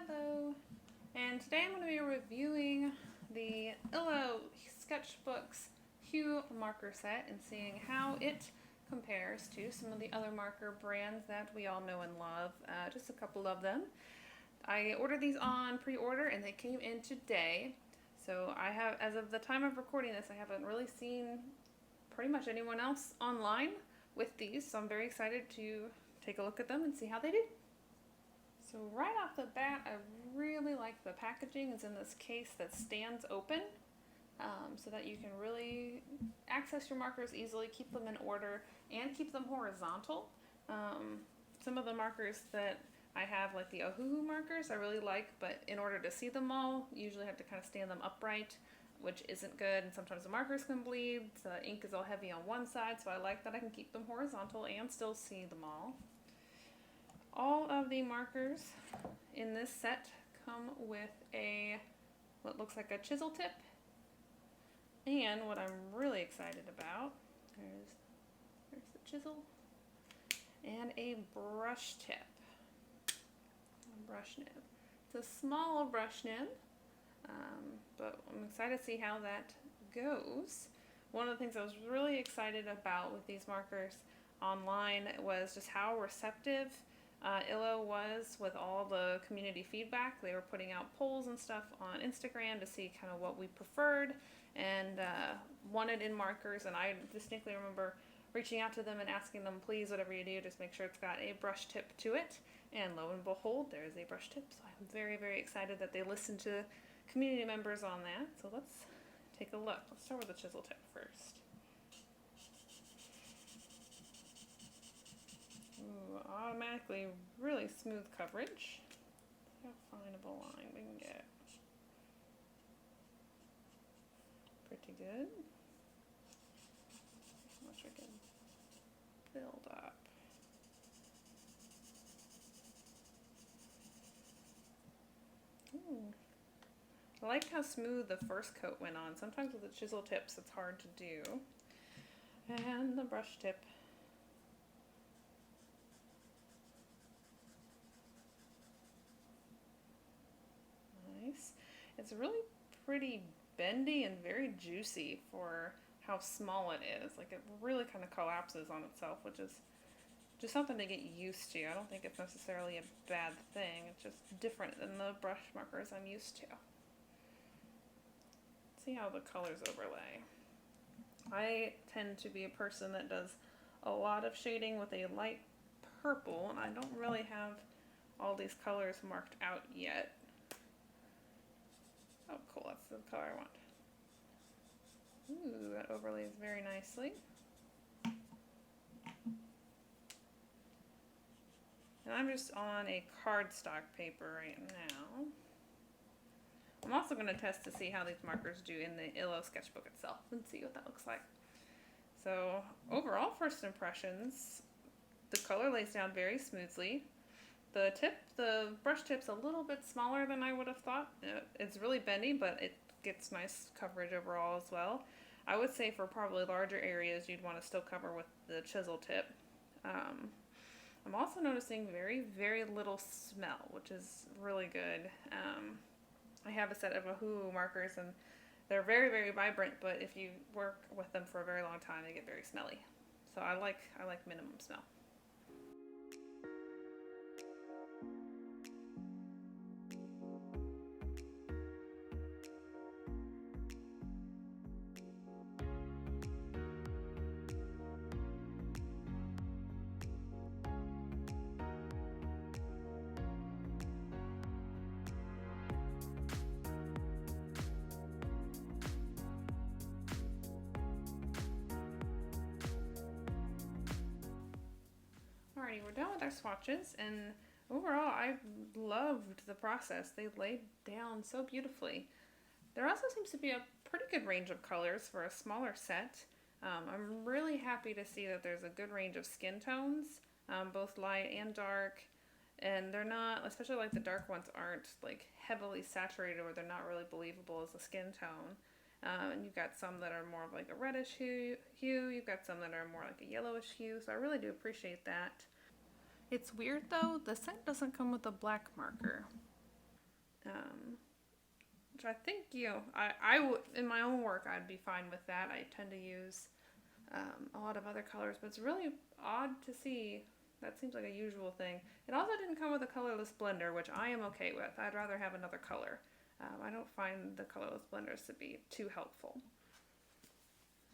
Hello, and today I'm going to be reviewing the illo Sketchbook's Hue marker set and seeing how it compares to some of the other marker brands that we all know and love, just a couple of them. I ordered these on pre-order and they came in today, so I have, as of the time of recording this, I haven't really seen pretty much anyone else online with these, so I'm very excited to take a look at them and see how they do. So right off the bat, I really like the packaging. It's in this case that stands open, so that you can really access your markers easily, keep them in order, and keep them horizontal. Some of the markers that I have, like the illo Hue markers, I really like, but in order to see them all, you usually have to kind of stand them upright, which isn't good, and sometimes the markers can bleed. The ink is all heavy on one side, so I like that I can keep them horizontal and still see them all. All of the markers in this set come with what looks like a chisel tip, and what I'm really excited about, there's the chisel, and a brush tip, a brush nib. It's a small brush nib, but I'm excited to see how that goes. One of the things I was really excited about with these markers online was just how receptive illo was with all the community feedback. They were putting out polls and stuff on Instagram to see kind of what we preferred and wanted in markers, and I distinctly remember reaching out to them and asking them, please, whatever you do, just make sure it's got a brush tip to it, and lo and behold, there is a brush tip. So I'm very, very excited that they listened to community members on that. So let's take a look. Let's start with the chisel tip first. Ooh, automatically really smooth coverage. See how fine of a line we can get. Pretty good. How much we can build up. Ooh. I like how smooth the first coat went on. Sometimes with the chisel tips it's hard to do. And the brush tip. Nice. It's really pretty bendy and very juicy for how small it is. Like, it really kind of collapses on itself, which is just something to get used to. I don't think it's necessarily a bad thing. It's just different than the brush markers I'm used to. See how the colors overlay. I tend to be a person that does a lot of shading with a light purple, and I don't really have all these colors marked out yet. Oh, cool, that's the color I want. Ooh, that overlays very nicely. And I'm just on a cardstock paper right now. I'm also going to test to see how these markers do in the illo sketchbook itself and see what that looks like. So overall, first impressions, the color lays down very smoothly. The brush tip's a little bit smaller than I would have thought. It's really bendy, but it gets nice coverage overall as well. I would say for probably larger areas, you'd want to still cover with the chisel tip. I'm also noticing very, very little smell, which is really good. I have a set of illo Hue markers, and they're very, very vibrant, but if you work with them for a very long time, they get very smelly. So I like minimum smell. Alrighty, we're done with our swatches, and overall I loved the process. They laid down so beautifully. There also seems to be a pretty good range of colors for a smaller set. I'm really happy to see that there's a good range of skin tones, both light and dark, and they're not, especially like the dark ones, aren't like heavily saturated or they're not really believable as a skin tone. And you've got some that are more of like a reddish hue, you've got some that are more like a yellowish hue, so I really do appreciate that. It's weird though, the set doesn't come with a black marker. which I think, I would, in my own work, I'd be fine with that. I tend to use a lot of other colors, but it's really odd to see. That seems like a usual thing. It also didn't come with a colorless blender, which I am okay with. I'd rather have another color. I don't find the colorless blenders to be too helpful.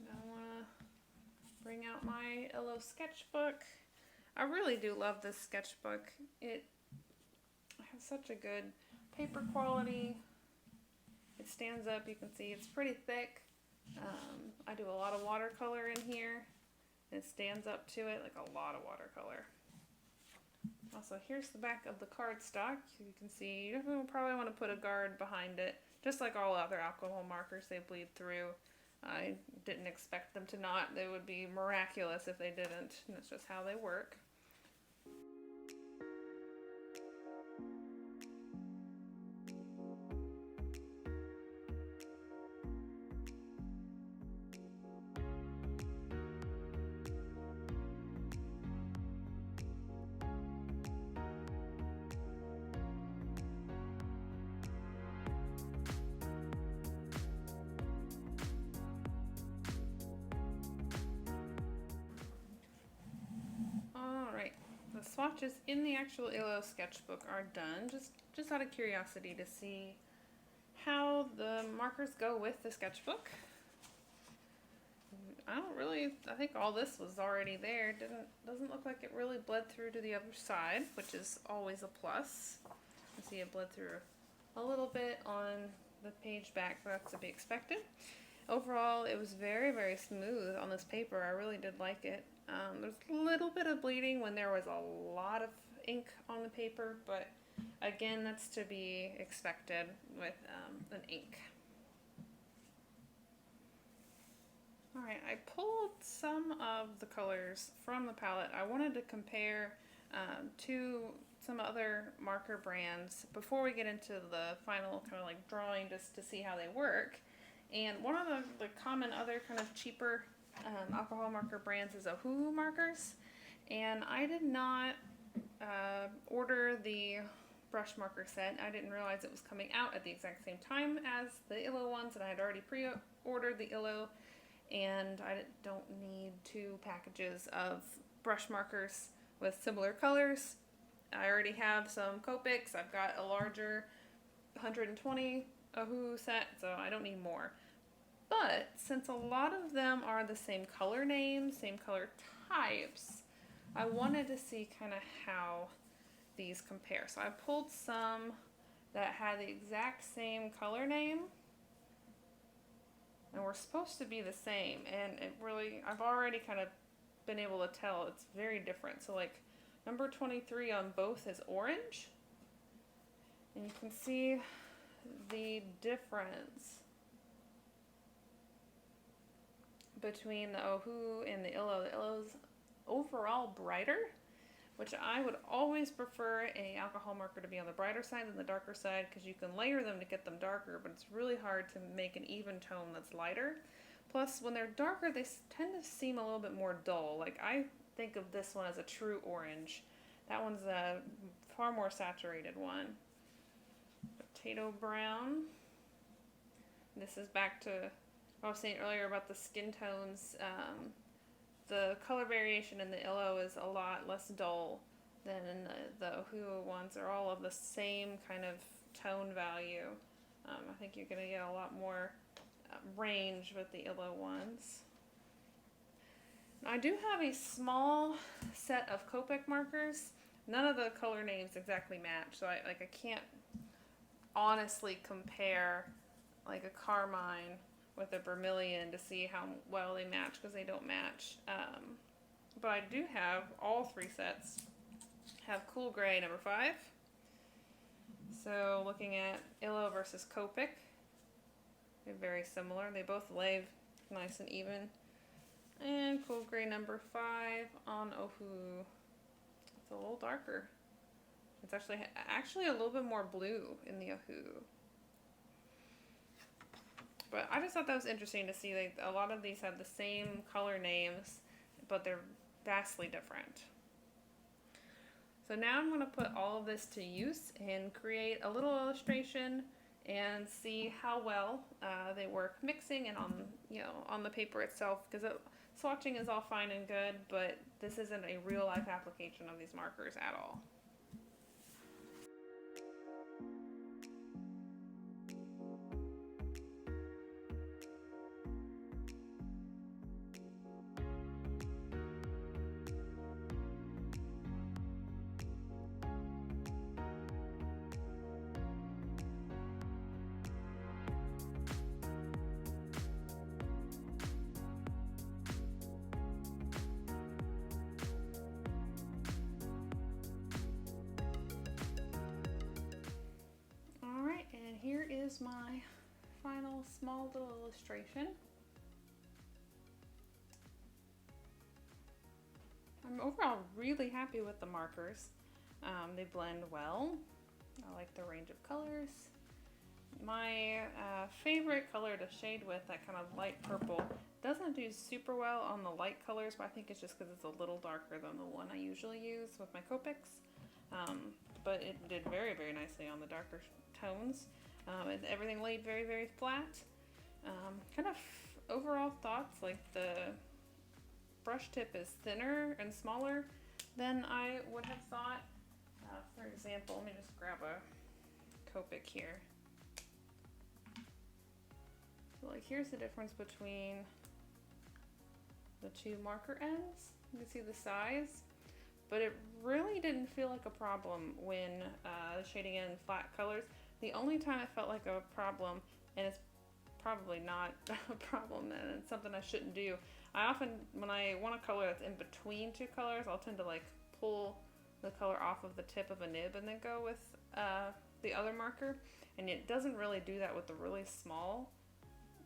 Now I want to bring out my illo sketchbook. I really do love this sketchbook. It has such a good paper quality. It stands up, you can see it's pretty thick. I do a lot of watercolor in here. It stands up to it, like a lot of watercolor. Also, here's the back of the cardstock. You can see you definitely will probably want to put a guard behind it. Just like all other alcohol markers, they bleed through. I didn't expect them to not. They would be miraculous if they didn't. And that's just how they work. Swatches in the actual illo sketchbook are done, just out of curiosity to see how the markers go with the sketchbook. I think all this was already there. Doesn't look like it really bled through to the other side, which is always a plus. You see it bled through a little bit on the page back, but that's to be expected. Overall, it was very, very smooth on this paper. I really did like it. There's a little bit of bleeding when there was a lot of ink on the paper, but again, that's to be expected with an ink. Alright, I pulled some of the colors from the palette. I wanted to compare to some other marker brands before we get into the final kind of like drawing, just to see how they work. And one of the common other kind of cheaper alcohol marker brands is Hue markers, and I did not order the brush marker set. I didn't realize it was coming out at the exact same time as the illo ones, and I had already pre-ordered the illo, and I don't need 2 packages of brush markers with similar colors. I already have some Copics. I've got a larger 120 Hue set, so I don't need more. But since a lot of them are the same color names, same color types, I wanted to see kind of how these compare. So I pulled some that had the exact same color name and were supposed to be the same, and I've already kind of been able to tell it's very different. So like number 23 on both is orange, and you can see the difference between the Hue and the illo. The illo's overall brighter, which I would always prefer a alcohol marker to be on the brighter side than the darker side, because you can layer them to get them darker, but it's really hard to make an even tone that's lighter. Plus, when they're darker, they tend to seem a little bit more dull. Like, I think of this one as a true orange. That one's a far more saturated one. Potato brown. This is back to what I was saying earlier about the skin tones. The color variation in the illo is a lot less dull than in the Hue ones. They're all of the same kind of tone value. I think you're going to get a lot more range with the illo ones. I do have a small set of Copic markers. None of the color names exactly match, so I can't honestly compare like a carmine with a vermilion to see how well they match, because they don't match. But I do have all 3 sets have cool gray number 5. So looking at illo versus Copic, they're very similar. They both lay nice and even. And cool gray number 5 on Hue. It's a little darker. It's actually a little bit more blue in the Hue. But I just thought that was interesting to see a lot of these have the same color names, but they're vastly different. So now I'm going to put all of this to use and create a little illustration and see how well they work mixing and on, on the paper itself, because swatching is all fine and good, but this isn't a real life application of these markers at all. And here is my final small little illustration. I'm overall really happy with the markers. They blend well. I like the range of colors. My favorite color to shade with, that kind of light purple, doesn't do super well on the light colors, but I think it's just because it's a little darker than the one I usually use with my Copics. But it did very, very nicely on the darker tones. And everything laid very, very flat. Kind of overall thoughts, like the brush tip is thinner and smaller than I would have thought. For example, let me just grab a Copic here. So like here's the difference between the two marker ends. You can see the size, but it really didn't feel like a problem when shading in flat colors. The only time it felt like a problem, and it's probably not a problem and it's something I shouldn't do, I often, when I want a color that's in between two colors, I'll tend to like pull the color off of the tip of a nib and then go with the other marker, and it doesn't really do that with the really small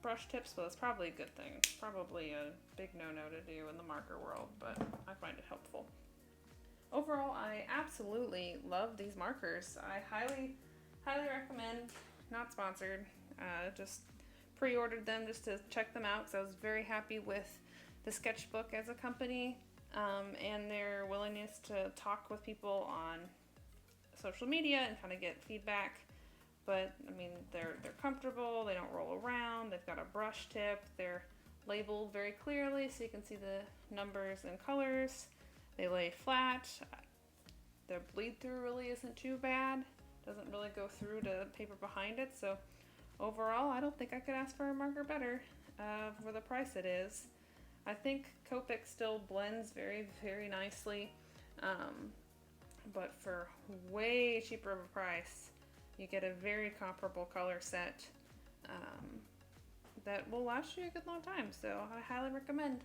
brush tips, so it's probably a good thing. It's probably a big no-no to do in the marker world, but I find it helpful. Overall, I absolutely love these markers. I highly recommend, not sponsored, just pre-ordered them just to check them out, because I was very happy with the Sketchbook as a company and their willingness to talk with people on social media and kind of get feedback. But I mean, they're comfortable, they don't roll around, they've got a brush tip, they're labeled very clearly so you can see the numbers and colors. They lay flat. The bleed through really isn't too bad. Doesn't really go through to the paper behind it. So overall, I don't think I could ask for a marker better for the price it is. I think Copic still blends very, very nicely, but for way cheaper of a price, you get a very comparable color set that will last you a good long time. So I highly recommend.